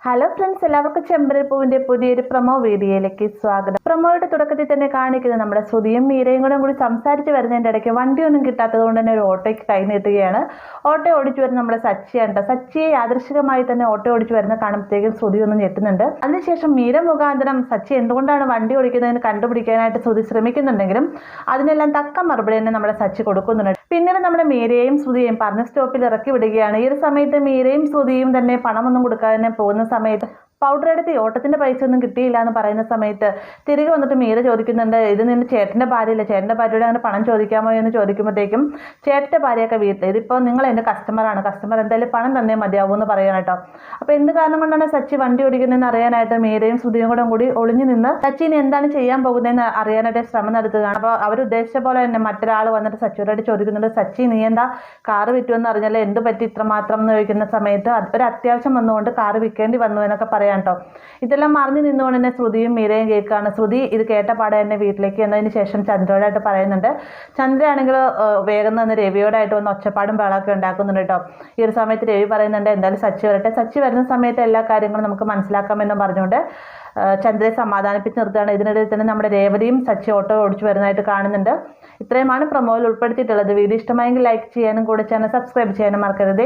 Hello friends, എല്ലാവർക്കും ചെമ്പരപ്പൂവിന്റെ പുതിയൊരു promo വീഡിയോയിലേക്ക് സ്വാഗതം. പ്രൊമോയുടെ തുടക്കത്തിൽ തന്നെ കാണിക്കുന്നത് നമ്മുടെ ശ്രുതിയും മീരയും കൂടി സംസാരിച്ച് വരുന്നതിൻ്റെ ഇടയ്ക്ക് വണ്ടിയൊന്നും കിട്ടാത്തത് കൊണ്ട് തന്നെ ഒരു ഓട്ടോയ്ക്ക് കൈ നീട്ടുകയാണ്. ഓട്ടോ ഓടിച്ചു വരുന്ന നമ്മുടെ സച്ചിയാണ്. സച്ചിയെ യാദൃശികമായി തന്നെ ഓട്ടോ ഓടിച്ചു വരുന്ന കാണുമ്പോഴത്തേക്കും ശ്രുതി ഒന്ന് ഞെട്ടുന്നുണ്ട്. അതിനുശേഷം മീര മുഖാന്തരം സച്ചി എന്തുകൊണ്ടാണ് വണ്ടി ഓടിക്കുന്നതിന് കണ്ടുപിടിക്കാനായിട്ട് ശ്രുതി ശ്രമിക്കുന്നുണ്ടെങ്കിലും അതിനെല്ലാം തക്ക മറുപടി തന്നെ നമ്മുടെ സച്ചി കൊടുക്കുന്നുണ്ട്. പിന്നീട് നമ്മുടെ മീരയെയും ശ്രുതിയെയും പറഞ്ഞ സ്റ്റോപ്പിൽ ഇറക്കി വിടുകയാണ്. ഈ ഒരു സമയത്ത് മീരയും ശ്രുതിയും തന്നെ പണമൊന്നും കൊടുക്കാതെ പോകുന്ന സമയത്ത് പൗഡർ എടുത്ത് ഓട്ടത്തിന്റെ പൈസ ഒന്നും കിട്ടിയില്ല എന്ന് പറയുന്ന സമയത്ത് തിരികെ വന്നിട്ട് മീര ചോദിക്കുന്നുണ്ട്, ഇത് നിന്റെ ചേട്ടന്റെ ഭാര്യയില്ല, ചേട്ടന്റെ ഭാര്യയോട് അങ്ങനെ പണം ചോദിക്കാമോ എന്ന് ചോദിക്കുമ്പോഴത്തേക്കും ചേട്ടന്റെ ഭാര്യയൊക്കെ വീട്ടിൽ, ഇതിപ്പോൾ നിങ്ങൾ എൻ്റെ കസ്റ്റമറാണ്, കസ്റ്റമർ എന്തായാലും പണം തന്നേ മതിയാവൂ എന്ന് പറയാൻ കേട്ടോ. അപ്പോൾ എന്ത് കാരണം കൊണ്ടാണ് സച്ചി വണ്ടി ഓടിക്കുന്നതെന്ന് അറിയാനായിട്ട് മീരയും ശ്രുതിയും കൂടി ഒളിഞ്ഞു നിന്ന് സച്ചിന് എന്താണ് ചെയ്യാൻ പോകുന്നതെന്ന് അറിയാനായിട്ട് ശ്രമം നടത്തുകയാണ്. അപ്പോൾ അവർ ഉദ്ദേശിച്ച പോലെ തന്നെ മറ്റൊരാൾ വന്നിട്ട് സച്ചിയോടായിട്ട് ചോദിക്കുന്നുണ്ട്, സച്ചി നീ എന്താ കാറ് വിറ്റുമെന്ന് അറിഞ്ഞാൽ എന്ത് പറ്റി ഇത്രമാത്രം എന്ന് ചോദിക്കുന്ന സമയത്ത് ഒരു അത്യാവശ്യം വന്നുകൊണ്ട് കാറ് വിൽക്കേണ്ടി വന്നു എന്നൊക്കെ പറയാം കേട്ടോ. ഇതെല്ലാം മറിഞ്ഞു നിന്നുകൊണ്ട് തന്നെ ശ്രുതിയും മീരയും കേൾക്കുകയാണ്. ശ്രുതി ഇത് കേട്ട പാടെ തന്നെ വീട്ടിലേക്ക് എന്നതിന് ശേഷം ചന്ദ്രയോടായിട്ട് പറയുന്നുണ്ട്. ചന്ദ്രയാണെങ്കിൽ വേഗം തന്നെ രവിയോടായിട്ട് വന്ന് ഒച്ചപ്പാടും ബഹളമൊക്കെ ഉണ്ടാക്കുന്നുണ്ട് കേട്ടോ. ഈ ഒരു സമയത്ത് രവി പറയുന്നുണ്ട്, എന്തായാലും സച്ചി വരട്ടെ, സച്ചി വരുന്ന സമയത്ത് എല്ലാ കാര്യങ്ങളും നമുക്ക് മനസ്സിലാക്കാമെന്നും പറഞ്ഞുകൊണ്ട് ചന്ദ്രയെ സമാധാനിപ്പിച്ച് നിർത്തുകയാണ്. ഇതിനിടയിൽ തന്നെ നമ്മുടെ രേവതിയും സച്ചി ഓട്ടോ ഓടിച്ചു വരുന്നതായിട്ട് കാണുന്നുണ്ട്. ഇത്രയുമാണ് പ്രൊമോയിൽ ഉൾപ്പെടുത്തിയിട്ടുള്ളത്. വീഡിയോ ഇഷ്ടമായെങ്കിൽ ലൈക്ക് ചെയ്യാനും കൂടെ ചാനൽ സബ്സ്ക്രൈബ് ചെയ്യാനും മറക്കരുത്.